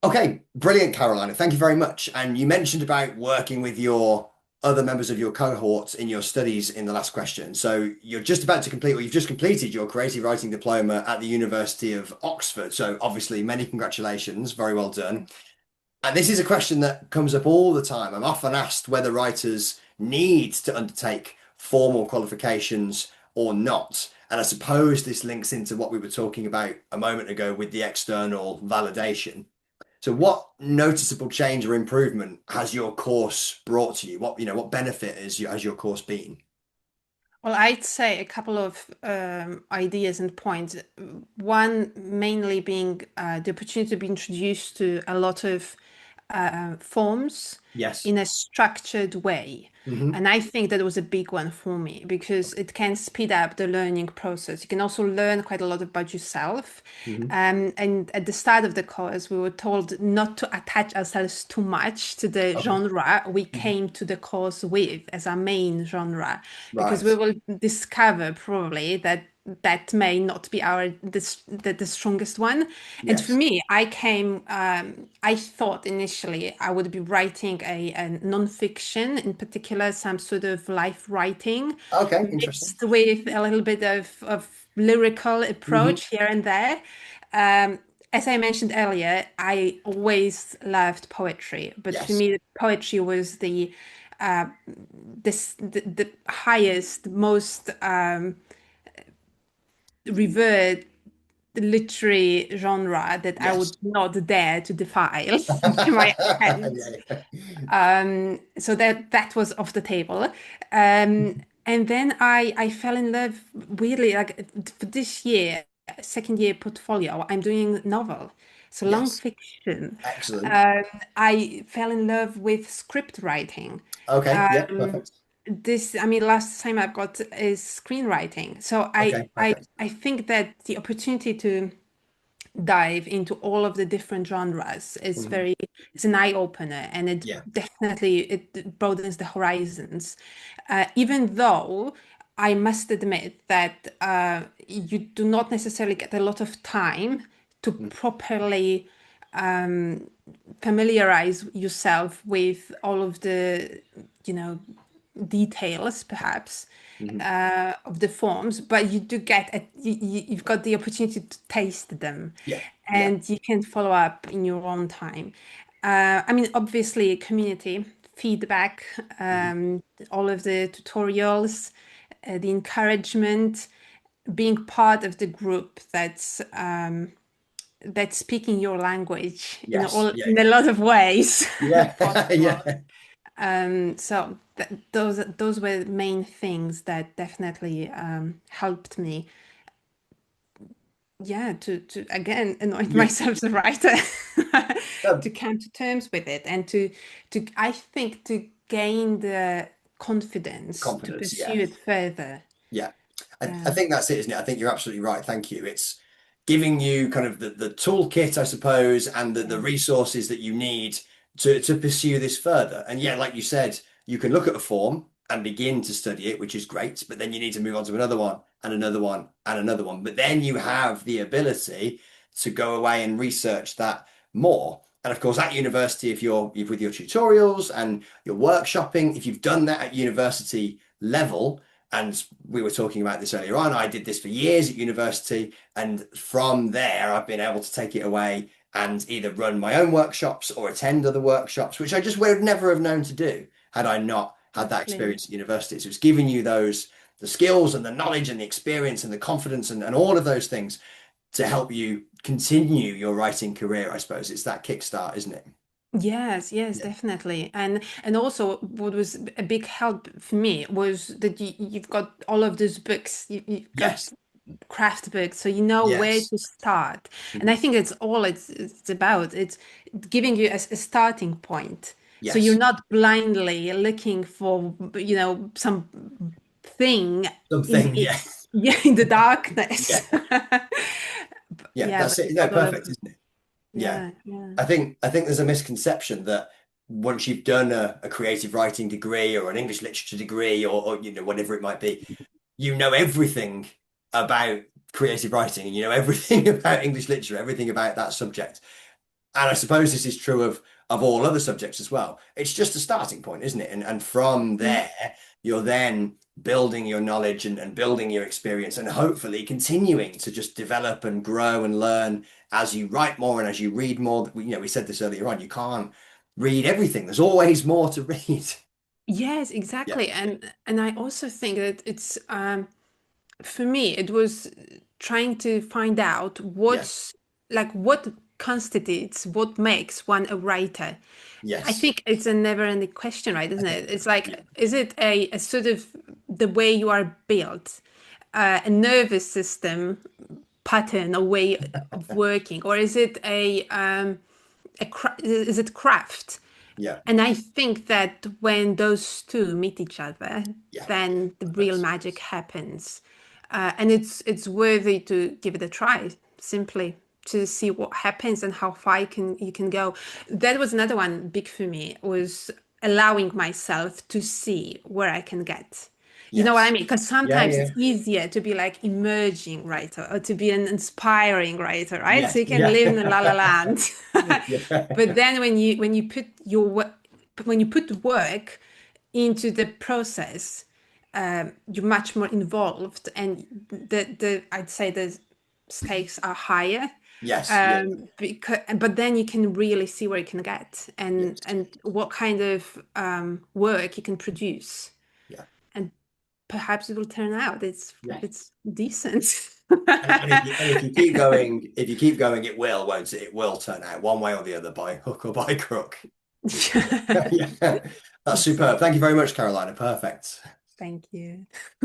Okay, brilliant, Carolina. Thank you very much. And you mentioned about working with your other members of your cohort in your studies in the last question. So you're just about to complete, or you've just completed your creative writing diploma at the University of Oxford. So obviously, many congratulations. Very well done. And this is a question that comes up all the time. I'm often asked whether writers need to undertake formal qualifications or not. And I suppose this links into what we were talking about a moment ago with the external validation. So what noticeable change or improvement has your course brought to you? What benefit has your course been? Well, I'd say a couple of ideas and points. One mainly being the opportunity to be introduced to a lot of forms Yes. in a structured way. Hmm. And I think that was a big one for me because it can speed up the learning process. You can also learn quite a lot about yourself. Hmm. And at the start of the course, we were told not to attach ourselves too much to the Okay. genre we Mhm. came to the course with as our main genre, because we Right. will discover probably that that may not be the strongest one. And for Yes. me, I thought initially I would be writing a non-fiction, in particular, some sort of life writing Okay. Interesting. mixed with a little bit of lyrical Hmm. approach here and there. Um, as I mentioned earlier, I always loved poetry, but for Yes. me, poetry was uh, the highest, most revered literary genre that I would Yes. not dare to defile to my Yeah. hands. Yeah. So that was off the table. And then I fell in love weirdly, like for this year, second year portfolio, I'm doing novel, so long Yes. fiction. Excellent. Um, I fell in love with script writing. Okay. Yeah. Um, Perfect. I mean, last time I've got is screenwriting. So Okay. Perfect. I think that the opportunity to dive into all of the different genres is Mhm. it's an eye opener, and it Yeah. definitely it broadens the horizons. Even though I must admit that you do not necessarily get a lot of time to Mhm. properly um, familiarize yourself with all of the, you know, details, perhaps, Mhm. of the forms, but you do get you've got the opportunity to taste them, Yeah. Yeah. and you can follow up in your own time. I mean, obviously, community feedback, Mhm. all of the tutorials, the encouragement, being part of the group that's speaking your language Yes. Yeah. in a lot of ways Yeah. possible. Yeah. So those were the main things that definitely helped me, yeah, to again anoint Yeah. myself as a writer, No, to come to terms with it, and to I think to gain the confidence to confidence. pursue Yeah. it further. Yeah. I Yeah. think that's it, isn't it? I think you're absolutely right. Thank you. It's giving you kind of the toolkit, I suppose, and the Yeah. resources that you need to pursue this further. And yeah, like you said, you can look at a form and begin to study it, which is great, but then you need to move on to another one and another one and another one. But then you have the ability to go away and research that more. And of course, at university, if with your tutorials and your workshopping, if you've done that at university level, and we were talking about this earlier on. I did this for years at university, and from there, I've been able to take it away and either run my own workshops or attend other workshops, which I just would never have known to do had I not had that Exactly. experience at university. So it's giving you the skills and the knowledge and the experience and the confidence and all of those things to help you continue your writing career, I suppose. It's that kickstart, isn't it? Yes, yes, Yeah. definitely. And also what was a big help for me was that you've got all of these books. You've got Yes. craft books, so you know where Yes. to start. And I Mhm. think it's all it's about. It's giving you a starting point. So you're Yes. not blindly looking for, some thing Something. in Yeah. yeah, in the darkness. Yeah. Yeah. Yeah, That's but it. you've No, got all of perfect, isn't it? Yeah. yeah, yeah. I think there's a misconception that once you've done a creative writing degree or an English literature degree or whatever it might be, you know everything about creative writing and you know everything about English literature, everything about that subject. And I suppose this is true of all other subjects as well. It's just a starting point, isn't it? And from Mm. there, you're then building your knowledge and building your experience and hopefully continuing to just develop and grow and learn as you write more and as you read more. We said this earlier on, you can't read everything. There's always more to read. Yes, Yeah. exactly. And I also think that it's for me, it was trying to find out Yes. what constitutes, what makes one a writer. I Yes. think it's a never-ending question, right? Isn't it? It's Yeah. like, is it a sort of the way you are built, a nervous system pattern, a way of working, or is it is it craft? Yeah. And I think that when those two meet each other, Yeah. then the real Perfect. magic happens. And it's worthy to give it a try, simply to see what happens and how far you can go. That was another one big for me, was allowing myself to see where I can get. You know what I Yes. mean? Because Yeah. sometimes Yeah. it's easier to be like emerging writer or to be an inspiring writer, right? So Yes. you can Yeah. live in the la la land. Yeah. But then when you put the work into the process, you're much more involved, and the I'd say the stakes are higher. Yes. Yeah. But then you can really see where you can get, and Yes. and what kind of work you can produce, Yeah. and perhaps it will turn out Yeah. it's decent. And if you keep going, if you keep going, it will, won't it? It will turn out one way or the other by hook or by crook. Yeah, that's superb. Exactly. Thank you very much, Carolina. Perfect. Thank you.